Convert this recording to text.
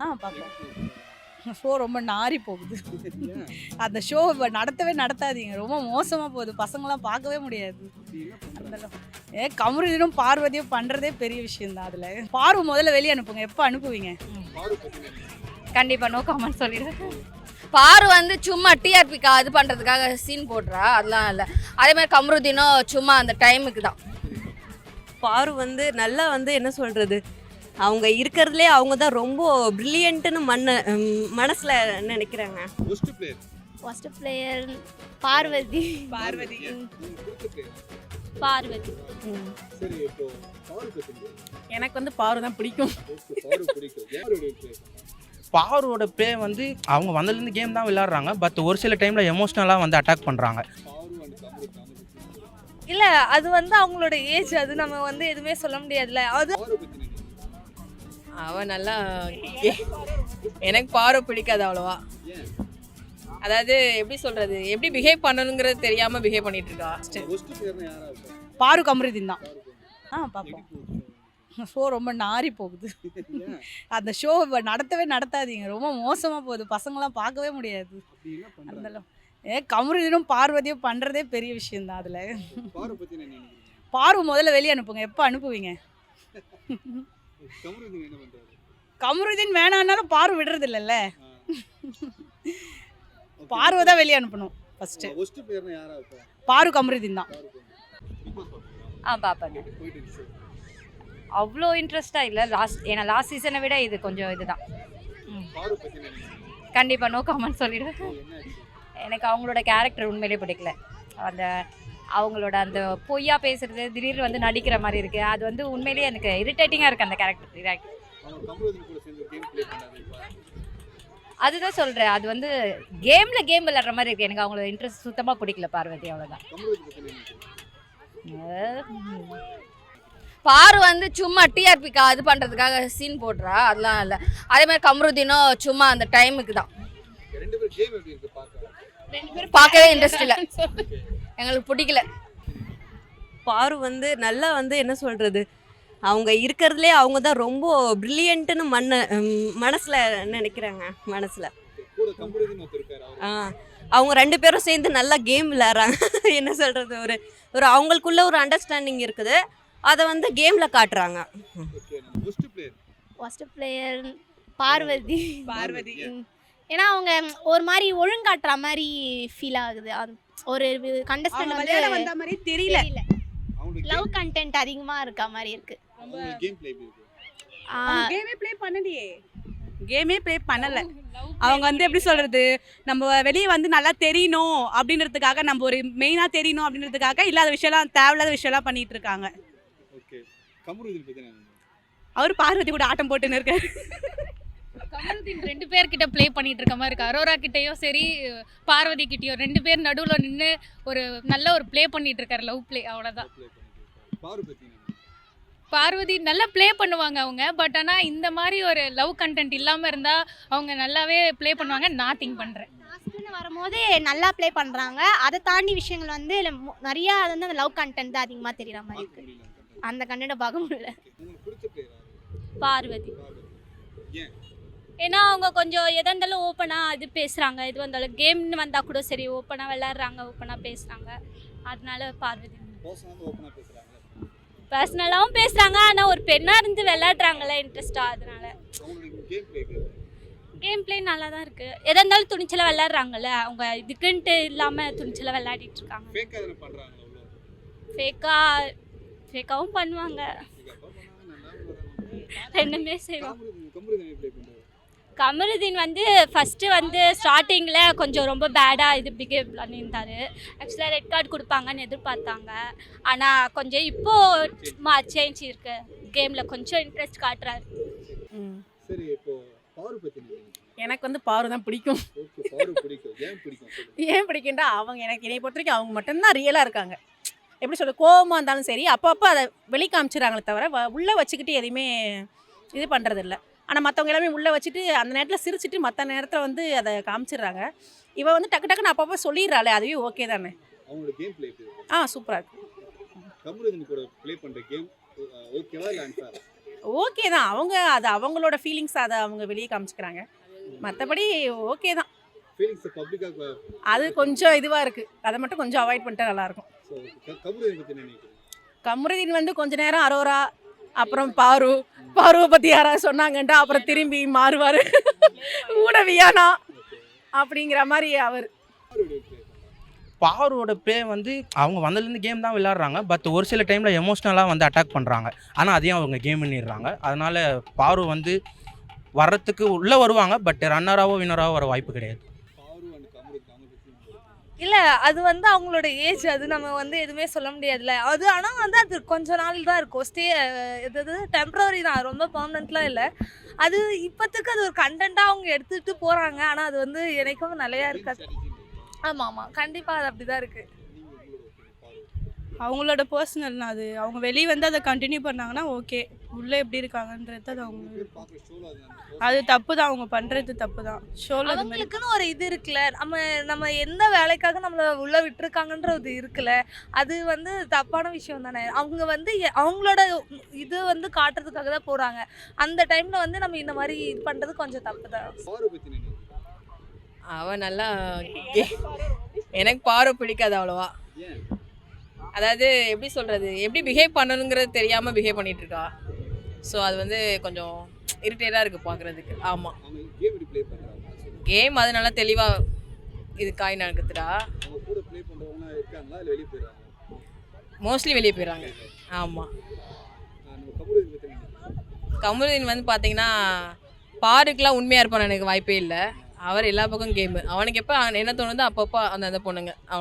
பார்ப்போம். ஷோ ரொம்ப நாறி போகுது. அந்த ஷோ நடத்தவே நடத்தாதீங்க. ரொம்ப மோசமா போகுது. பசங்களாம் பார்க்கவே முடியாது. கமருதீனும் பார்வதியும் பண்றதே பெரிய விஷயம் தான். அதுல பார்வை முதல்ல வெளியே அனுப்புங்க. எப்போ அனுப்புவீங்க? கண்டிப்பா நோ கமெண்ட் சொல்லிடுறேன். பாரு வந்து சும்மா டிஆர்பிக்கா இது பண்ணுறதுக்காக சீன் போடுறா, அதெல்லாம் இல்லை. அதே மாதிரி கமருதீனும் சும்மா அந்த டைமுக்கு தான். பாரு வந்து நல்லா வந்து என்ன சொல்கிறது, அவங்க இருக்கிறதுலே அவங்க தான் ரொம்ப ப்ரில்லியண்ட்டுன்னு மனசில் நினைக்கிறாங்க. First player Parvathi. பார்வதி பார்வதி எனக்கு வந்து பாரு தான் பிடிக்கும். பாரோட ப்ளே வந்து அவங்க வந்ததுலேருந்து கேம் தான் விளையாடுறாங்க. பட் ஒரு சில டைமில் எமோஷ்னலாக வந்து அட்டாக் பண்ணுறாங்க. இல்லை, அது வந்து அவங்களோட ஏஜ், அது நம்ம வந்து எதுவுமே சொல்ல முடியாதுல்ல. அது அவன் நல்லா எனக்கு பாரு பிடிக்காது அவ்வளோவா. அதாவது எப்படி சொல்கிறது, எப்படி பிஹேவ் பண்ணணுங்கிறது தெரியாமல் பிஹேவ் பண்ணிட்டு இருக்கா. பாரு கமருதீன் தான். பார்ப்போம். ஷோ ரொம்ப நாறி போகுது. அந்த ஷோ நடத்தவே நடத்தாதீங்க. ரொம்ப மோசமாக போகுது. பசங்களாம் பார்க்கவே முடியாது. கமருதீனும் பார்வதியும் பண்றதே பெரிய விஷயம் தான். அதுல பாரு முதல்ல வெளியே அனுப்புங்க. எப்போ அனுப்புவீங்க? கமருதீன் வேணான்னாலும் பாரு விடுறது இல்லைல்ல. பார்வை தான் வெளியே அனுப்பணும் ஃபர்ஸ்ட். பாரு கமருதீன் தான். பார்ப்பேங்க. அவ்வளோ இன்ட்ரெஸ்டாக இல்லை ஏன்னா லாஸ்ட் சீசனை விட இது கொஞ்சம் இதுதான். கண்டிப்பாக நோ கமெண்ட் சொல்லிடுவேன். எனக்கு அவங்களோட கேரக்டர் உண்மையிலே பிடிக்கல. அந்த அவங்களோட அந்த பொய்யா பேசுறது, திடீர்னு வந்து நடிக்கிற மாதிரி இருக்குது. அது வந்து உண்மையிலேயே எனக்கு இரிட்டேட்டிங்காக இருக்குது அந்த கேரக்டர். அதுதான் சொல்கிறேன், அது வந்து கேம் விளையாடுற மாதிரி இருக்குது. எனக்கு அவங்களோட இன்ட்ரெஸ்ட் சுத்தமாக பிடிக்கல. பார்வதி அவ்வளோதான். பாரு வந்து சும்மா டிஆர்பிக்கா இது பண்ணுறதுக்காக சீன் போடுறா, அதெல்லாம் இல்லை. அதே மாதிரி கமருதீனும் சும்மா அந்த டைமுக்கு தான். பார்க்கவே இன்ட்ரெஸ்ட் இல்லை, எங்களுக்கு பிடிக்கல. பாரு வந்து நல்லா வந்து என்ன சொல்கிறது, அவங்க இருக்கிறதுலே அவங்க தான் ரொம்ப ப்ரில்லியண்ட்டுன்னு மனசில் நினைக்கிறாங்க. மனசில் அவங்க ரெண்டு பேரும் சேர்ந்து நல்லா கேம் விளையாடுறாங்க. என்ன சொல்கிறது, ஒரு அவங்களுக்குள்ள ஒரு அண்டர்ஸ்டாண்டிங் இருக்குது. அதை வந்து கேமில் காட்டுறாங்க. First player Parvathi. பார்வதி ஏன்னா அவங்க ஒரு மாதிரி ஒழுங்காட்டுற மாதிரி ஃபீல் ஆகுது. ஒரு கண்டஸ்டன்ட் வந்து வந்த மாதிரி தெரியல. லவ் கண்டென்ட் அதிகமாக இருக்க மாதிரி இருக்கு. கேமே ப்ளே பண்ணல. அவங்க வந்து எப்படி சொல்றது, நம்ம வெளியே வந்து நல்லா தெரியணும் அப்படின்றதுக்காக, நம்ம ஒரு மெயினா தெரியணும் அப்படின்றதுக்காக இல்லாத விஷயம்லாம், தேவையில்லாத விஷயம்லாம் பண்ணிட்டு இருக்காங்க. அவர் பார்வதி கூட ஆட்டம் போட்டுன்னு இருக்காரு. கமருதீன் ரெண்டு பேர்கிட்ட ப்ளே பண்ணிட்டு இருக்க மாதிரி இருக்கு. அரோரா கிட்டேயும் சரி, பார்வதி கிட்டேயும் ரெண்டு பேர் நடுவில் நின்று ஒரு நல்ல ஒரு ப்ளே பண்ணிட்டு இருக்காரு. லவ் ப்ளே, அவ்வளோதான். பார்வதி நல்லா ப்ளே பண்ணுவாங்க அவங்க. பட் ஆனால் இந்த மாதிரி ஒரு லவ் கண்டென்ட் இல்லாமல் இருந்தால் அவங்க நல்லாவே ப்ளே பண்ணுவாங்க. நான் திங்க் பண்ணுறேன். லாஸ்ட்னு வரும்போது நல்லா ப்ளே பண்ணுறாங்க. அதை தாண்டி விஷயங்கள் வந்து நிறையா வந்து அந்த லவ் கண்டென்ட் தான் அதிகமாக தெரியுற மாதிரி இருக்கு. அந்த கண்டென்ட்டை பார்க்க முடியல. பார்வதி ஏன்னா அவங்க கொஞ்சம் எதாக இருந்தாலும் ஓப்பனாக இது பேசுகிறாங்க. இது வந்தாலும் கேம்னு வந்தால் கூட சரி, ஓப்பனாக விளையாடுறாங்க, ஓப்பனாக பேசுகிறாங்க. அதனால பார்வதி. பர்சனலாகவும் பேசுகிறாங்க, ஆனால் ஒரு பெண்ணாக இருந்து விளையாடுறாங்களே இன்ட்ரெஸ்டாக. அதனால கேம் பிளே நல்லா தான் இருக்குது. எதாக இருந்தாலும் துணிச்சலாக விளையாடுறாங்கல்ல. அவங்க இதுக்குன்ட்டு இல்லாமல் துணிச்சலாக விளையாடிட்டு இருக்காங்க. ஃபேக்காகவும் பண்ணுவாங்க, ரெண்டுமே செய்வாங்க. கமருதீன் வந்து ஃபஸ்ட்டு வந்து ஸ்டார்டிங்கில் கொஞ்சம் ரொம்ப பேடாக இது பிஹேவ் பண்ணியிருந்தார். ஆக்சுவலாக ரெட் கார்டு கொடுப்பாங்கன்னு எதிர்பார்த்தாங்க. ஆனால் கொஞ்சம் இப்போது சேஞ்ச் இருக்கு. கேமில் கொஞ்சம் இன்ட்ரெஸ்ட் காட்டுறாரு. எனக்கு வந்து பாரு தான் பிடிக்கும். ஏன் பிடிக்கும்டா, அவங்க எனக்கு என்னை பொறுத்த வரைக்கும் அவங்க மட்டும்தான் ரியலாக இருக்காங்க. எப்படி சொல்ல, கோவமாக இருந்தாலும் சரி அப்பப்போ அதை வெளி காமிச்சிடறாங்களே தவிர உள்ளே வச்சுக்கிட்டு எதையுமே இது பண்ணுறதில்ல. ஆனால் மற்றவங்க எல்லாமே உள்ளே வச்சுட்டு அந்த நேரத்தில் சிரிச்சிட்டு மற்ற நேரத்தில் வந்து அதை காமிச்சிடுறாங்க. இவன் வந்து டக்கு டக்குன்னு அப்பப்போ சொல்லிடுறாளே, அதுவே ஓகே தானே. சூப்பராக இருக்கு. ஓகே தான். அது அவங்களோட ஃபீலிங்ஸ் அதை அவங்க வெளியே காமிச்சிக்கிறாங்க. மற்றபடி ஓகே தான். ஃபீலிங்ஸ் பப்ளிக்காக அது கொஞ்சம் இதுவாக இருக்குது. அதை மட்டும் கொஞ்சம் அவாய்ட் பண்ணிட்டா நல்லாயிருக்கும். கமருதீன் பற்றி என்ன நினைக்கிறீங்க? கமருதீன் வந்து கொஞ்ச நேரம் அரோரா, அப்புறம் பாருவை பற்றி யாராவது சொன்னாங்கன்ட்டா அப்புறம் திரும்பி மாறுவார். ஊடவியானா அப்படிங்கிற மாதிரி அவர். பாரோட ப்ளே வந்து அவங்க வந்ததுலேருந்து கேம் தான் விளையாடுறாங்க. பட் ஒரு சில டைமில் எமோஷ்னலாக வந்து அட்டாக் பண்ணுறாங்க. ஆனால் அதையும் அவங்க கேம் பண்ணிடுறாங்க. அதனால் பாரு வந்து வர்றதுக்கு உள்ளே வருவாங்க. பட் ரன்னராகவோ வின்னராகவோ வர வாய்ப்பு கிடையாது. பாரு அண்ட் கமருதீன் அவங்க பற்றி இல்லை அது வந்து அவங்களோட ஏஜ், அது நம்ம வந்து எதுவுமே சொல்ல முடியாதுல்ல. அது ஆனால் வந்து அது கொஞ்ச நாள் தான் இருக்கும். இது டெம்ப்ரவரி தான், ரொம்ப பர்மனெண்ட்லாம் இல்லை. அது இப்போத்துக்கு அது ஒரு கண்டென்ட்டாக அவங்க எடுத்துகிட்டு போகிறாங்க. ஆனால் அது வந்து எனக்கும் நிலையா இருக்காது. ஆமாம், கண்டிப்பாக அது அப்படி தான் இருக்குது. அவங்களோட பர்சனல்னா அது அவங்க வெளியே வந்து அதை கண்டினியூ பண்ணாங்கன்னா ஓகே. உள்ளே எப்படி இருக்காங்கன்றது அது அவங்க அது தப்பு தான். அவங்க பண்ணுறது தப்பு தான். ஷோவில் அவங்களுக்குன்னு ஒரு இது இருக்குல்ல, நம்ம எந்த வேலைக்காக நம்மளை உள்ளே விட்டுருக்காங்கன்ற ஒரு இருக்குல்ல, அது வந்து தப்பான விஷயம் தானே. அவங்க வந்து அவங்களோட இது வந்து காட்டுறதுக்காக தான் போகிறாங்க. அந்த டைமில் வந்து நம்ம இந்த மாதிரி இது பண்ணுறது கொஞ்சம் தப்பு தான். பாரு பற்றி என்ன? அவன் நல்லா எனக்கு பாரு பிடிக்காது அவ்வளோவா. அதாவது எப்படி சொல்கிறது, எப்படி பிஹேவ் பண்ணணுங்கிறது தெரியாமல் பிஹேவ் பண்ணிகிட்டு இருக்கா. ஸோ அது வந்து கொஞ்சம் இரிட்டேட்டாக இருக்குது பார்க்குறதுக்கு. ஆமாம், அவங்க கேம் எப்படி ப்ளே பண்ணுறாங்க? கேம் அது நல்லா தெளிவாக இது காய் நடக்குதுடா. அவங்க கூட ப்ளே பண்ணுறவங்க இருக்காங்களா இல்லை வெளியே போயிடுறாங்க? மோஸ்ட்லி வெளியே போயிடுறாங்க. ஆமாம். நம்ம கமருதீன் பற்றி என்ன? கமருதீன் வந்து பார்த்தீங்கன்னா பாருக்கெலாம் உண்மையாக இருப்பான்னு எனக்கு வாய்ப்பே இல்லை. அவர் எல்லா பக்கம் கேமு. அவனுக்கு எப்போ என்ன தோணுதோ அப்பப்போ அந்த பொண்ணுங்க